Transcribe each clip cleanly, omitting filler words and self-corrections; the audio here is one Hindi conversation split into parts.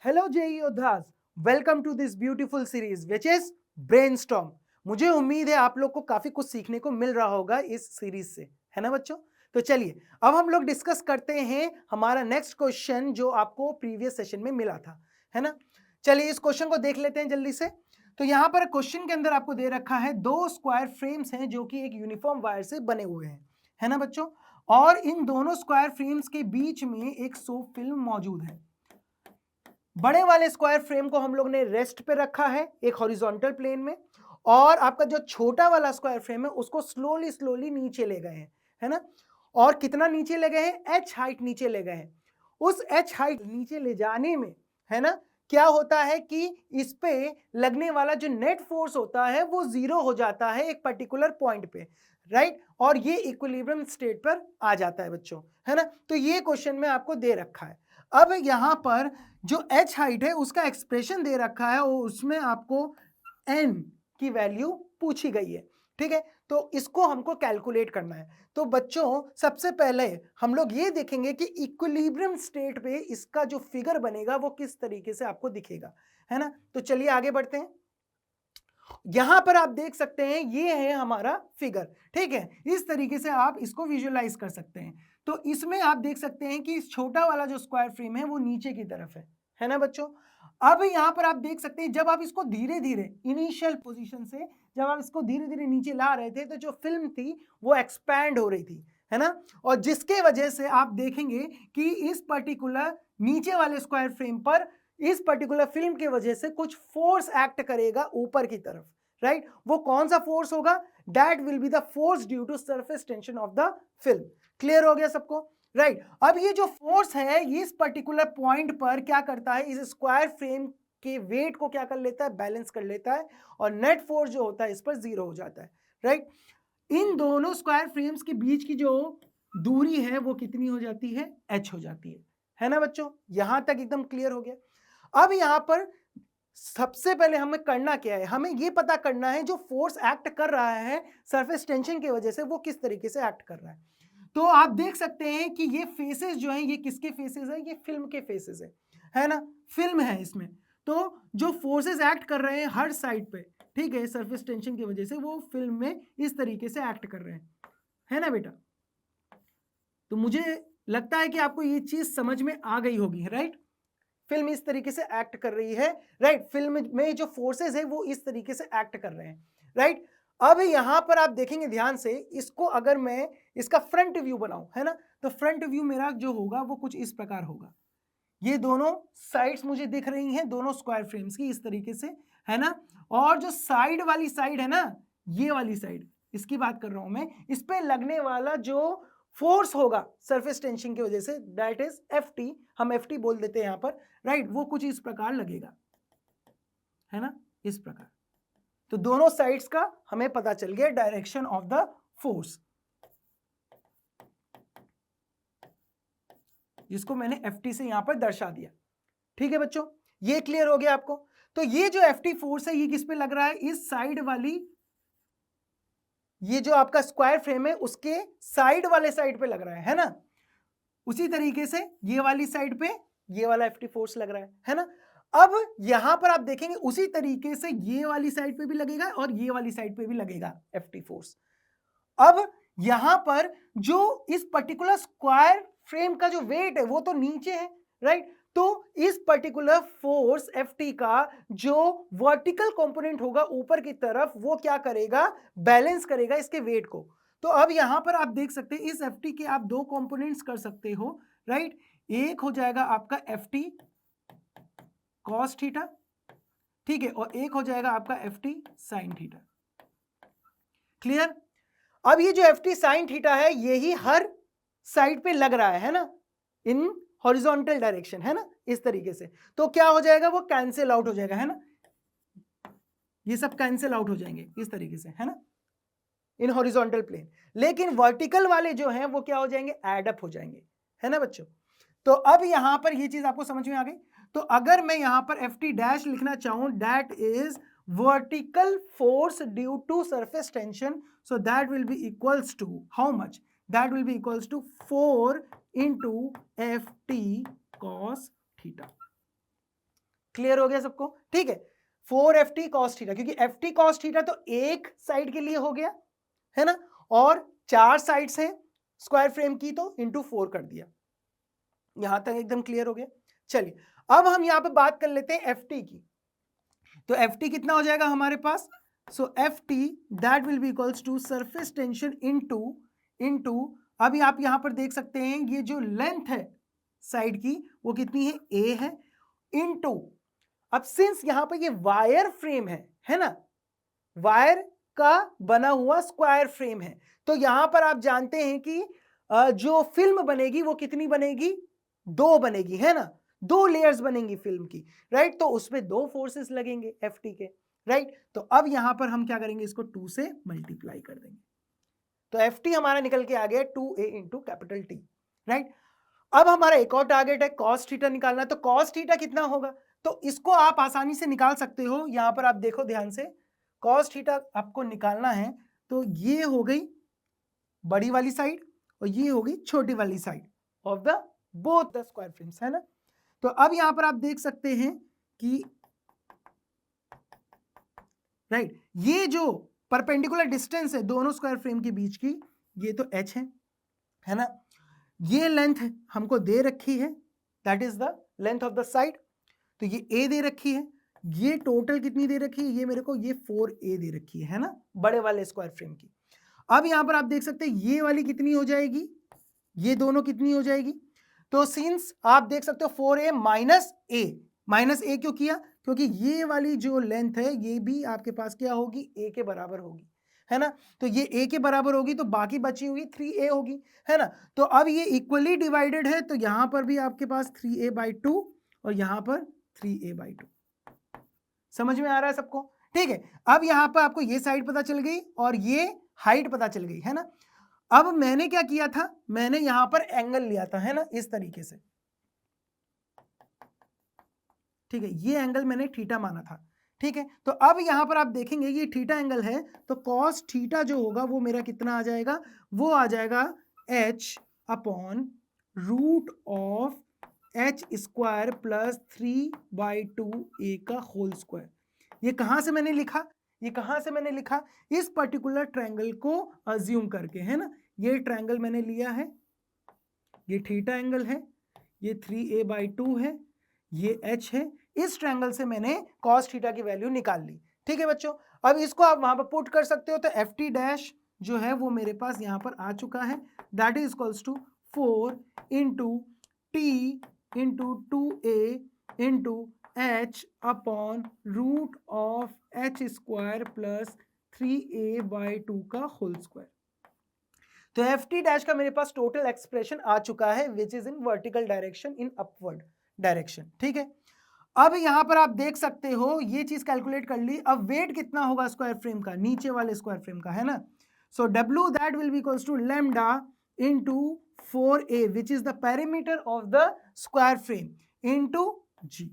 हेलो जेई योद्धास, welcome to this beautiful series which is brainstorm. मुझे उम्मीद है आप लोग को काफी कुछ सीखने को मिल रहा होगा इस सीरीज से, है ना बच्चों। तो चलिए अब हम लोग डिस्कस करते हैं हमारा नेक्स्ट क्वेश्चन जो आपको प्रीवियस सेशन में मिला था, है ना। चलिए इस क्वेश्चन को देख लेते हैं जल्दी से। तो यहाँ पर क्वेश्चन के अंदर आपको दे रखा है दो स्क्वायर फ्रेम्स हैं जो कि एक यूनिफॉर्म वायर से बने हुए हैं, है ना बच्चों। और इन दोनों स्क्वायर फ्रेम्स के बीच में एक सोप फिल्म मौजूद है। बड़े वाले स्क्वायर फ्रेम को हम लोग ने रेस्ट पे रखा है एक हॉरिजॉन्टल प्लेन में, और आपका जो छोटा वाला स्क्वायर फ्रेम है उसको स्लोली स्लोली नीचे ले गए हैं, है ना। और कितना नीचे ले गए हैं? h हाइट नीचे ले गए हैं। उस h हाइट नीचे ले जाने में, है ना, क्या होता है कि इस पे लगने वाला जो नेट फोर्स होता है वो जीरो हो जाता है एक पर्टिकुलर पॉइंट पे, राइट। और ये इक्विलिब्रियम स्टेट पर आ जाता है बच्चों, है ना। तो ये क्वेश्चन में आपको दे रखा है। अब यहां पर जो h हाइट है उसका एक्सप्रेशन दे रखा है और उसमें आपको n की वैल्यू पूछी गई है, ठीक है। तो इसको हमको कैलकुलेट करना है। तो बच्चों सबसे पहले हम लोग ये देखेंगे कि इक्विलिब्रियम स्टेट पे इसका जो फिगर बनेगा वो किस तरीके से आपको दिखेगा, है ना। तो चलिए आगे बढ़ते हैं। यहां पर आप देख सकते हैं ये है हमारा फिगर, ठीक है। इस तरीके से आप इसको विजुअलाइज कर सकते हैं। तो इसमें आप देख सकते हैं कि इस छोटा वाला जो स्क्वायर फ्रेम है वो नीचे की तरफ है ना बच्चों। अब यहां पर आप देख सकते हैं जब आप इसको धीरे धीरे इनिशियल पोजीशन से जब आप इसको धीरे धीरे नीचे ला रहे थे तो जो फिल्म थी वो एक्सपैंड हो रही थी, है ना। और जिसके वजह से आप देखेंगे कि इस पर्टिकुलर नीचे वाले स्क्वायर फ्रेम पर इस पर्टिकुलर फिल्म की वजह से कुछ फोर्स एक्ट करेगा ऊपर की तरफ, राइट। वो कौन सा फोर्स होगा? That will be the force due to surface tension of the film. Clear हो गया सबको, राइट। अब ये जो फोर्स है इस पर्टिकुलर पॉइंट पर क्या करता है, इस स्क्वायर फ्रेम के वेट को क्या कर लेता है? बैलेंस कर लेता है, और नेट फोर्स जो होता है इस पर जीरो हो जाता है, राइट। इन दोनों स्क्वायर फ्रेम्स के बीच की जो दूरी है वो कितनी हो जाती है? h हो जाती है ना बच्चों। यहां तक एकदम क्लियर हो गया। अब यहां पर सबसे पहले हमें करना क्या है? हमें यह पता करना है जो फोर्स एक्ट कर रहा है सरफेस टेंशन की वजह से वो किस तरीके से एक्ट कर रहा है। तो आप देख सकते हैं कि ये फेसेस जो हैं ये किसके फेसेस है? ये फिल्म के फेसेस है ना। फिल्म है इसमें। तो जो फोर्सेस एक्ट कर रहे हैं हर साइड पे, ठीक है, सरफेस टेंशन की वजह से वो फिल्म में इस तरीके से एक्ट कर रहे हैं, है ना बेटा। तो मुझे लगता है कि आपको ये चीज समझ में आ गई होगी, राइट। फिल्म इस तरीके से एक्ट कर रही है, राइट। फिल्म में जो फोर्सेस है वो इस तरीके से एक्ट कर रहे हैं, राइट। अब यहां पर आप देखेंगे ध्यान से, इसको अगर मैं इसका फ्रंट व्यू बनाऊं, है ना, तो फ्रंट व्यू मेरा जो होगा वो कुछ इस प्रकार होगा। ये दोनों साइड्स मुझे दिख रही हैं दोनों स्क्वायर फ्रेम्स की इस तरीके से, है ना। और जो साइड वाली साइड है ना, ये वाली साइड, इसकी बात कर रहा हूं मैं, इस पे लगने वाला जो फोर्स होगा सरफेस टेंशन की वजह से दैट इज Ft, हम Ft बोल देते हैं यहां पर, राइट। वो कुछ इस प्रकार लगेगा, है ना, इस प्रकार। तो दोनों साइड्स का हमें पता चल गया डायरेक्शन ऑफ द फोर्स, जिसको मैंने Ft से यहां पर दर्शा दिया। ठीक है बच्चों, ये क्लियर हो गया आपको। तो ये जो Ft फोर्स है ये किस पे लग रहा है? इस साइड वाली, ये जो आपका स्क्वायर फ्रेम है उसके साइड वाले साइड पे लग रहा है ना। उसी तरीके से ये वाली साइड पे ये वाला Ft फोर्स लग रहा है ना। अब यहां पर आप देखेंगे उसी तरीके से ये वाली साइड पे भी लगेगा और ये वाली साइड पे भी लगेगा Ft फोर्स। अब यहां पर जो इस पर्टिकुलर स्क्वायर फ्रेम का जो वेट है वो तो नीचे है, राइट। तो इस पर्टिकुलर फोर्स Ft का जो वर्टिकल कंपोनेंट होगा ऊपर की तरफ वो क्या करेगा? बैलेंस करेगा इसके वेट को। तो अब यहां पर आप देख सकते हैं इस Ft के आप दो कंपोनेंट्स कर सकते हो, राइट। एक हो जाएगा आपका Ft कॉस थीटा, ठीक है, और एक हो जाएगा आपका Ft साइन थीटा। क्लियर? अब ये जो Ft साइन थीटा है यही हर साइड पे लग रहा है ना, इन हॉरिजॉन्टल डायरेक्शन, है ना, इस तरीके से। तो क्या हो जाएगा? वो कैंसिल आउट हो जाएगा, है ना, ये सब कैंसिल आउट हो जाएंगे इस तरीके से, है ना, इन हॉरिजॉन्टल प्लेन। लेकिन वर्टिकल वाले जो हैं वो क्या हो जाएंगे? एड अप हो जाएंगे, है ना बच्चों। तो अब यहां पर ये चीज आपको समझ में आ गई। तो अगर मैं यहां पर Ft डैश लिखना चाहूं, that is vertical force due to surface tension, so that will be equals to how much? That will be equals to 4 into Ft cos theta, clear हो गया सबको? ठीक है, 4ft cos थीटा, क्योंकि ft cos थीटा तो एक साइड के लिए हो गया है ना, और 4 साइड्स हैं स्क्वायर फ्रेम की, तो इंटू 4 कर दिया। यहां तक एकदम क्लियर हो गया। चलिए अब हम यहां पे बात कर लेते हैं ft की। तो ft कितना हो जाएगा हमारे पास? So ft that will be equals to surface tension into अभी आप यहां पर देख सकते हैं ये जो लेंथ है साइड की वो कितनी है, a है, इनटू अब सिंस यहां पर ये वायर फ्रेम है ना, वायर का बना हुआ स्क्वायर फ्रेम है, तो यहां पर आप जानते हैं कि जो फिल्म बनेगी वो कितनी बनेगी, 2 बनेगी, है ना, 2 लेयर्स बनेंगी फिल्म की, राइट। तो उसमें 2 फोर्सेस लगेंगे ft के, राइट। तो अब यहां पर हम क्या करेंगे, इसको 2 से मल्टीप्लाई कर देंगे, तो ft हमारा निकल के आ गया 2a into capital T, right. अब हमारा एक और टारगेट है cos थीटा निकालना, तो cos थीटा कितना होगा, तो इसको आप आसानी से निकाल सकते हो। यहां पर आप देखो ध्यान से, cos थीटा आपको निकालना है, तो ये हो गई बड़ी वाली साइड और ये हो गई छोटी वाली side of the both the square frames, है ना। तो अब यहां पर आप देख सकते हैं कि राइट, ये जो परपेंडिकुलर डिस्टेंस है दोनों स्क्वायर फ्रेम के बीच की, ये तो h है ना, ये लेंथ हमको दे रखी है, that is the length of the side, तो ये a दे रखी है, ये टोटल कितनी दे रखी है, ये मेरे को ये 4a दे रखी है ना, बड़े वाले स्क्वायर फ्रेम की। अब यहां पर आप देख सकते हैं ये वाली कितनी हो जाएगी, ये दोनों कितनी हो जाएगी, तो सिंस आप देख सकते हो 4a माइनस a क्यों किया, क्योंकि ये वाली जो लेंथ है ये भी आपके पास क्या होगी, a के बराबर होगी, है ना। तो ये a के बराबर होगी तो बाकी बची हुई 3a होगी, है ना। तो अब ये इक्वली डिवाइडेड है, तो यहां पर भी आपके पास 3a/2 और यहां पर 3a/2। समझ में आ रहा है सबको? ठीक है, अब यहां पर आपको ये साइड पता चल गई और ये हाइट पता चल गई, है ना। अब मैंने क्या किया था, मैंने यहां पर एंगल लिया था, है ना, इस तरीके से, ठीक है, ये एंगल मैंने थीटा माना था, ठीक है। तो अब यहां पर आप देखेंगे ये थीटा एंगल है, तो कॉस थीटा जो होगा वो मेरा कितना आ जाएगा, वो आ जाएगा h/√ऑफ h² प्लस 3/2a का होल स्क्वायर। ये कहां से मैंने लिखा, ये कहां से मैंने लिखा, इस पर्टिकुलर ट्रायंगल को अज्यूम करके, है ना। ये ट्रायंगल मैंने लिया है, ये थीटा एंगल है, ये 3a/2 है, ये h है, इस ट्रायंगल से मैंने cos थीटा की वैल्यू निकाल ली। ठीक है बच्चों, अब इसको आप वहां पर पुट कर सकते हो, तो ft डैश जो है वो मेरे पास यहां पर आ चुका है, that is equals to 4 into t into 2a into h/√ऑफ h² प्लस 3a/2 का होल स्क्वायर। तो ft डैश का मेरे पास टोटल एक्सप्रेशन आ चुका है, which is in vertical direction in upward direction. ठीक है, अब यहां पर आप देख सकते हो ये चीज कैलकुलेट कर ली। अब वेट कितना होगा स्क्वायर फ्रेम का, नीचे वाले स्क्वायर फ्रेम का, है ना। So W that will be equals to lambda into 4a which is the perimeter of the square frame into g।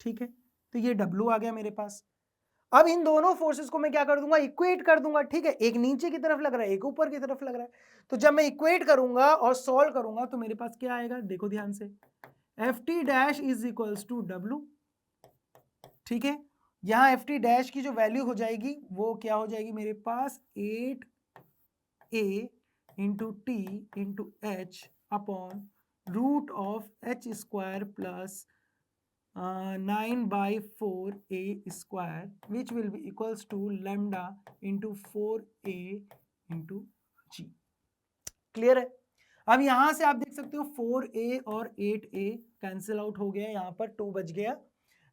ठीक है, तो ये W आ गया मेरे पास। अब इन दोनों फोर्सेस को मैं क्या कर दूंगा, इक्वेट कर दूंगा। ठीक है, एक नीचे की तरफ लग रहा है, एक ऊपर की तरफ लग रहा है, तो जब मैं इक्वेट करूंगा और सॉल्व करूंगा तो मेरे पास क्या आएगा, देखो ध्यान से, ft dash is equals to W। ठीक है, यहां ft डैश की जो वैल्यू हो जाएगी वो क्या हो जाएगी मेरे पास, 8a into T into H upon root of h² plus 9/4a² which will be equals to lambda into 4a into g। Clear है। अब यहां से आप देख सकते हो 4a और 8a कैंसिल आउट हो गया, यहां पर 2 बच गया,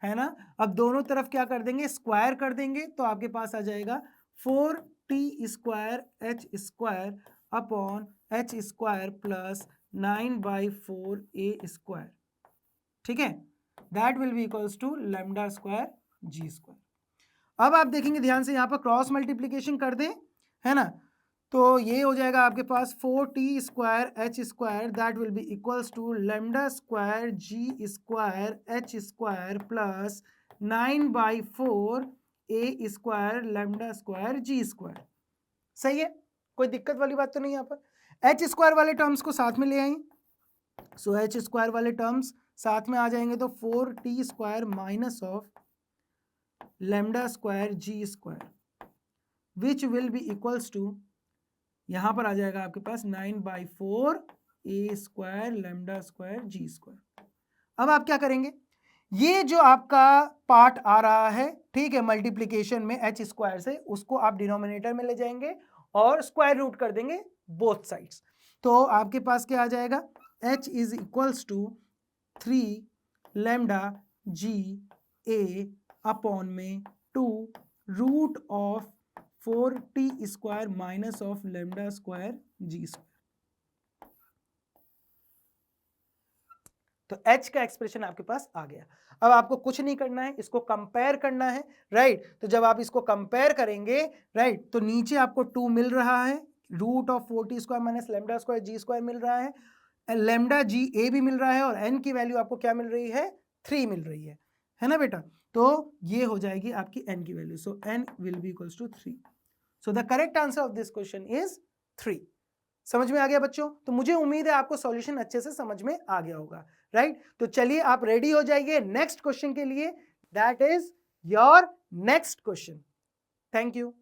है ना। अब दोनों तरफ क्या कर देंगे, स्क्वायर कर देंगे, तो आपके पास आ जाएगा 4t² h² upon h² plus 9/4a²। ठीक है, that will be equals to lambda square g square. अब आप देखेंगे ध्यान से, यहां पर क्रॉस मल्टीप्लीकेशन कर दें, है ना, तो ये हो जाएगा आपके पास 4t² h² that will be equals to lambda square g² h² plus 9/4a² lambda square g²। सही है, कोई दिक्कत वाली बात तो नहीं। यहाँ पर h² वाले टर्म्स को साथ में ले आए, सो h² वाले टर्म्स साथ में आ जाएंगे तो 4t square minus of lambda square G square which will be equals to, यहां पर आ जाएगा आपके पास 9/4 a square lambda square G square. अब आप क्या करेंगे, ये जो आपका पार्ट आ रहा है, ठीक है, मल्टीप्लीकेशन में h स्क्वायर से, उसको आप डिनोमिनेटर में ले जाएंगे और स्क्वायर रूट कर देंगे बोथ साइड्स। तो आपके पास क्या आ जाएगा, h is equals to 3 lambda G A upon में 2 root of 4t square minus of lambda square G square. तो h का एक्सप्रेशन आपके पास आ गया। अब आपको कुछ नहीं करना है, इसको कंपेयर करना है, राइट। तो जब आप इसको कंपेयर करेंगे, राइट, तो नीचे आपको 2 मिल रहा है, root of 4t square minus lambda square G square मिल रहा है, लैम्डा जी ए भी मिल रहा है, और n की वैल्यू आपको क्या मिल रही है, 3 मिल रही है ना बेटा। तो ये हो जाएगी आपकी n की value. So n will be equals to 3। So the correct answer of this question is 3। समझ में आ गया बच्चों? तो मुझे उम्मीद है आपको सॉल्यूशन अच्छे से समझ में आ गया होगा, राइट। तो चलिए आप रेडी हो जाइए नेक्स्ट क्वेश्चन के लिए, that is your next question. Thank you.